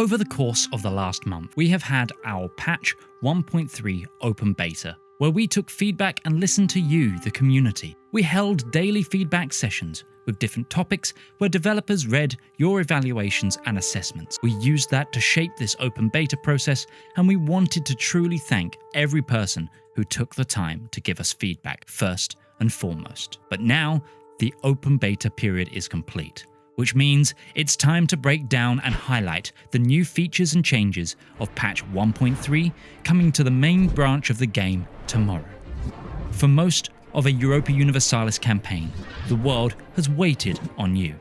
Over the course of the last month, we have had our patch 1.3 open beta, where we took feedback and listened to you, the community. We held daily feedback sessions with different topics where developers read your evaluations and assessments. We used that to shape this open beta process, and we wanted to truly thank every person who took the time to give us feedback first and foremost. But now, the open beta period is complete, which means it's time to break down and highlight the new features and changes of patch 1.3 coming to the main branch of the game tomorrow. For most of a Europa Universalis campaign, the world has waited on you.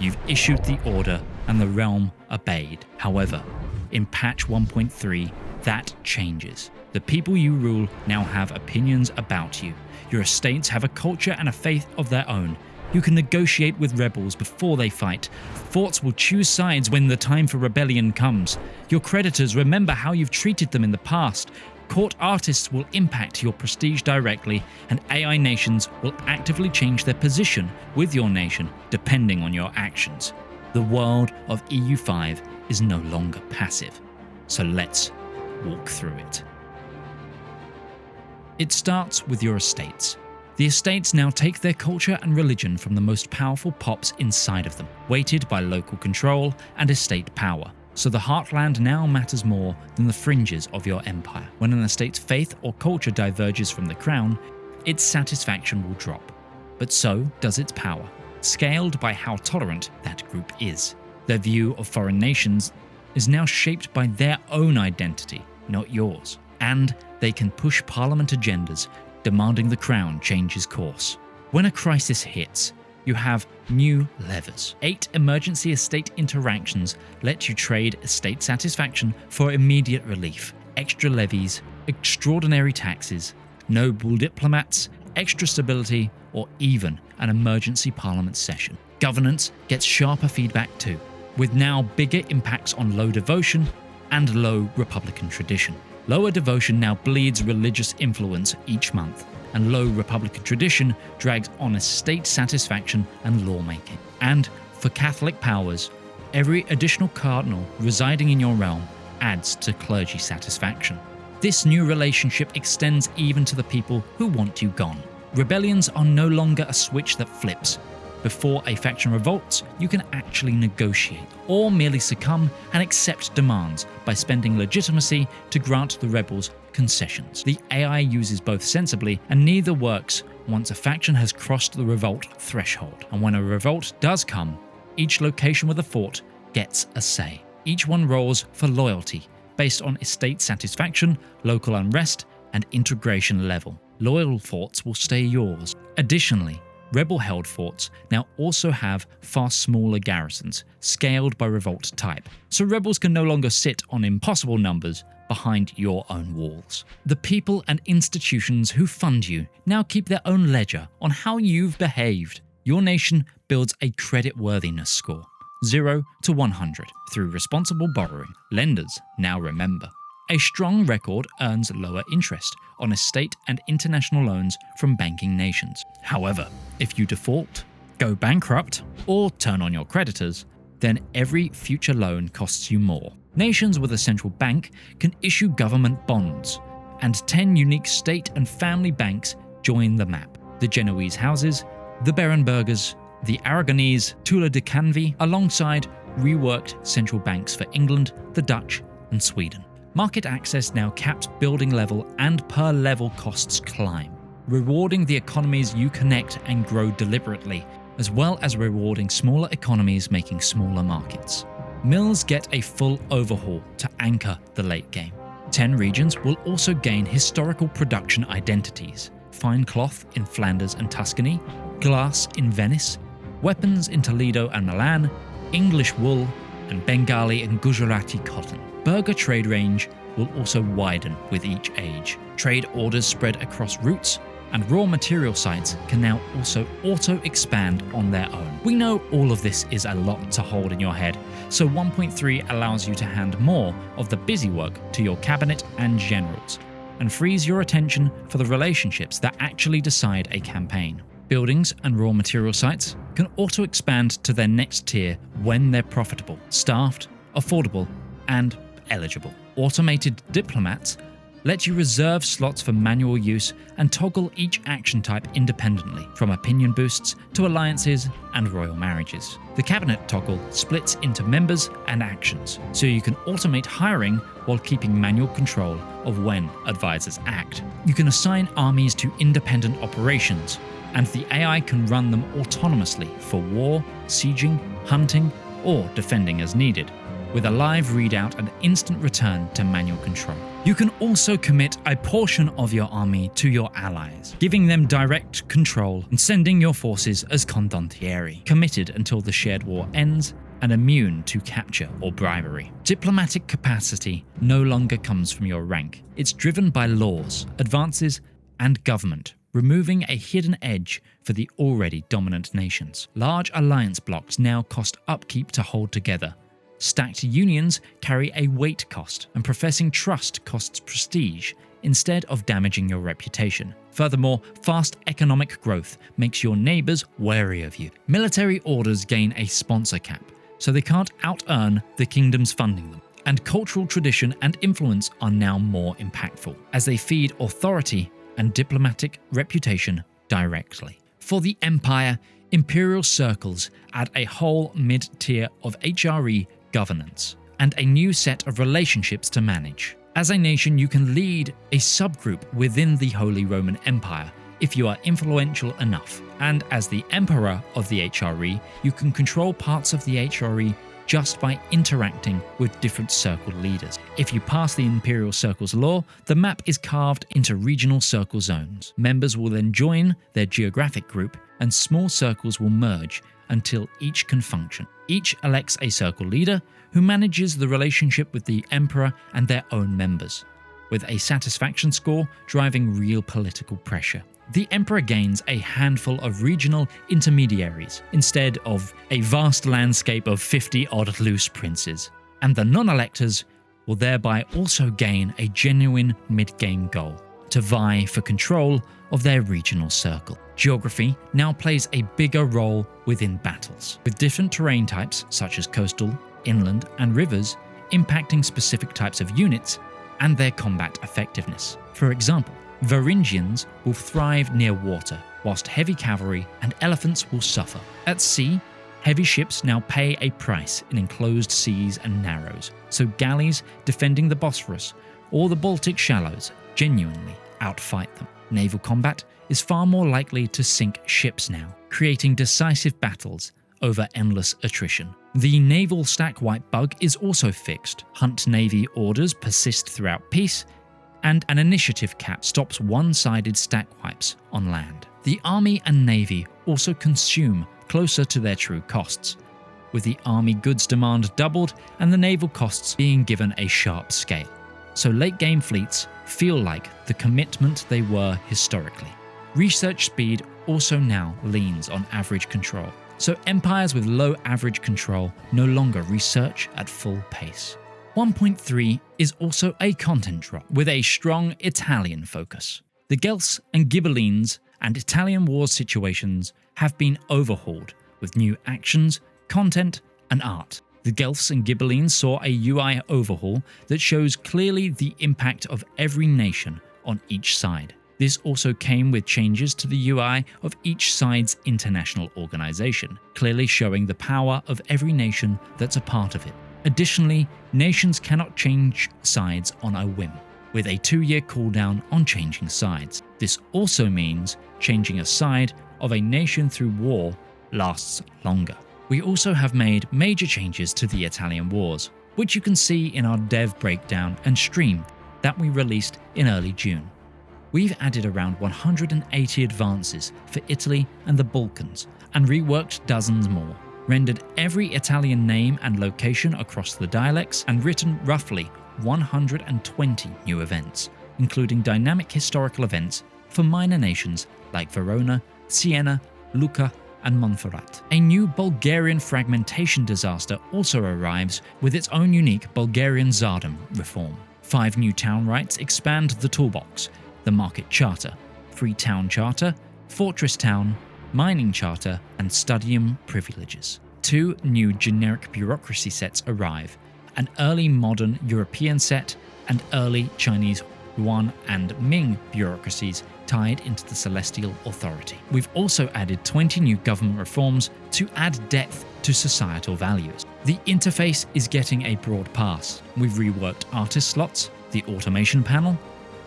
You've issued the order and the realm obeyed. However, in patch 1.3, that changes. The people you rule now have opinions about you. Your estates have a culture and a faith of their own. You can negotiate with rebels before they fight. Forts will choose sides when the time for rebellion comes. Your creditors remember how you've treated them in the past. Court artists will impact your prestige directly, and AI nations will actively change their position with your nation depending on your actions. The world of EU5 is no longer passive. So let's walk through it. It starts with your estates. The estates now take their culture and religion from the most powerful pops inside of them, weighted by local control and estate power. So the heartland now matters more than the fringes of your empire. When an estate's faith or culture diverges from the crown, its satisfaction will drop. But so does its power, scaled by how tolerant that group is. Their view of foreign nations is now shaped by their own identity, not yours. And they can push parliament agendas demanding the crown changes course. When a crisis hits, you have new levers. 8 emergency estate interactions let you trade estate satisfaction for immediate relief, extra levies, extraordinary taxes, noble diplomats, extra stability, or even an emergency parliament session. Governance gets sharper feedback too, with now bigger impacts on low devotion and low Republican tradition. Lower devotion now bleeds religious influence each month, and low Republican tradition drags on estate satisfaction and lawmaking. And for Catholic powers, every additional cardinal residing in your realm adds to clergy satisfaction. This new relationship extends even to the people who want you gone. Rebellions are no longer a switch that flips. Before a faction revolts, you can actually negotiate, or merely succumb and accept demands by spending legitimacy to grant the rebels concessions. The AI uses both sensibly, and neither works once a faction has crossed the revolt threshold. And when a revolt does come, each location with a fort gets a say. Each one rolls for loyalty, based on estate satisfaction, local unrest, and integration level. Loyal forts will stay yours. Additionally, rebel-held forts now also have far smaller garrisons, scaled by revolt type, so rebels can no longer sit on impossible numbers behind your own walls. The people and institutions who fund you now keep their own ledger on how you've behaved. Your nation builds a creditworthiness score, 0 to 100, through responsible borrowing. Lenders now remember. A strong record earns lower interest on estate and international loans from banking nations. However, if you default, go bankrupt, or turn on your creditors, then every future loan costs you more. Nations with a central bank can issue government bonds, and 10 unique state and family banks join the map. The Genoese houses, the Berenbergers, the Aragonese, Tulla de Canvi, alongside reworked central banks for England, the Dutch, and Sweden. Market access now caps building level and per level costs climb, rewarding the economies you connect and grow deliberately, as well as rewarding smaller economies making smaller markets. Mills get a full overhaul to anchor the late game. 10 regions will also gain historical production identities: fine cloth in Flanders and Tuscany, glass in Venice, weapons in Toledo and Milan, English wool, and Bengali and Gujarati cotton. Burger trade range will also widen with each age. Trade orders spread across routes, and raw material sites can now also auto-expand on their own. We know all of this is a lot to hold in your head, so 1.3 allows you to hand more of the busy work to your cabinet and generals, and frees your attention for the relationships that actually decide a campaign. Buildings and raw material sites can auto-expand to their next tier when they're profitable, staffed, affordable, and eligible. Automated diplomats let you reserve slots for manual use and toggle each action type independently, from opinion boosts to alliances and royal marriages. The cabinet toggle splits into members and actions, so you can automate hiring while keeping manual control of when advisors act. You can assign armies to independent operations, and the AI can run them autonomously for war, sieging, hunting, or defending as needed, with a live readout and instant return to manual control. You can also commit a portion of your army to your allies, giving them direct control and sending your forces as condottieri, committed until the shared war ends and immune to capture or bribery. Diplomatic capacity no longer comes from your rank. It's driven by laws, advances, and government, removing a hidden edge for the already dominant nations. Large alliance blocks now cost upkeep to hold together. Stacked unions carry a weight cost, and professing trust costs prestige instead of damaging your reputation. Furthermore, fast economic growth makes your neighbors wary of you. Military orders gain a sponsor cap, so they can't out-earn the kingdoms funding them. And cultural tradition and influence are now more impactful, as they feed authority and diplomatic reputation directly. For the Empire, Imperial Circles add a whole mid-tier of HRE governance and a new set of relationships to manage. As a nation, you can lead a subgroup within the Holy Roman Empire if you are influential enough, and as the Emperor of the HRE, you can control parts of the HRE just by interacting with different circle leaders. If you pass the Imperial Circles law, the map is carved into regional circle zones. Members will then join their geographic group, and small circles will merge until each can function. Each elects a circle leader who manages the relationship with the Emperor and their own members, with a satisfaction score driving real political pressure. The Emperor gains a handful of regional intermediaries instead of a vast landscape of 50-odd loose princes, and the non-electors will thereby also gain a genuine mid-game goal to vie for control of their regional circle. Geography now plays a bigger role within battles, with different terrain types such as coastal, inland, and rivers impacting specific types of units and their combat effectiveness. For example, Varangians will thrive near water, whilst heavy cavalry and elephants will suffer. At sea, heavy ships now pay a price in enclosed seas and narrows, so galleys defending the Bosphorus or the Baltic shallows genuinely outfight them. Naval combat is far more likely to sink ships now, creating decisive battles over endless attrition. The naval stack wipe bug is also fixed. Hunt Navy orders persist throughout peace, and an initiative cap stops one-sided stack wipes on land. The Army and Navy also consume closer to their true costs, with the Army goods demand doubled and the naval costs being given a sharp scale. So late-game fleets feel like the commitment they were historically. Research speed also now leans on average control, so empires with low average control no longer research at full pace. 1.3 is also a content drop with a strong Italian focus. The Guelphs and Ghibellines and Italian war situations have been overhauled with new actions, content, and art. The Guelphs and Ghibellines saw a UI overhaul that shows clearly the impact of every nation on each side. This also came with changes to the UI of each side's international organization, clearly showing the power of every nation that's a part of it. Additionally, nations cannot change sides on a whim, with a 2-year cooldown on changing sides. This also means changing a side of a nation through war lasts longer. We also have made major changes to the Italian wars, which you can see in our dev breakdown and stream that we released in early June. We've added around 180 advances for Italy and the Balkans, and reworked dozens more, rendered every Italian name and location across the dialects, and written roughly 120 new events, including dynamic historical events for minor nations like Verona, Siena, Lucca, and Montferrat. A new Bulgarian fragmentation disaster also arrives with its own unique Bulgarian Tsardom reform. 5 new town rights expand the toolbox: the Market Charter, Free Town Charter, Fortress Town, Mining Charter, and Studium privileges. 2 new generic bureaucracy sets arrive, an early modern European set, and early Chinese Yuan and Ming bureaucracies tied into the Celestial Authority. We've also added 20 new government reforms to add depth to societal values. The interface is getting a broad pass. We've reworked artist slots, the automation panel,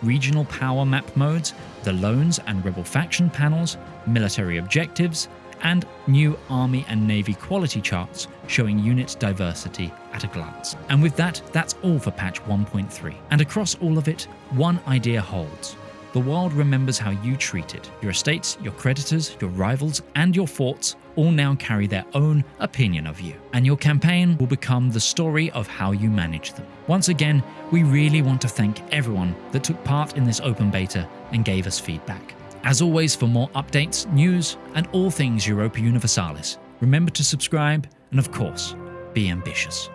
regional power map modes, the loans and rebel faction panels, military objectives, and new Army and Navy quality charts showing unit diversity at a glance. And with that, that's all for patch 1.3. And across all of it, one idea holds. The world remembers how you treated. Your estates, your creditors, your rivals, and your forts all now carry their own opinion of you. And your campaign will become the story of how you manage them. Once again, we really want to thank everyone that took part in this open beta and gave us feedback. As always, for more updates, news, and all things Europa Universalis, remember to subscribe and, of course, be ambitious.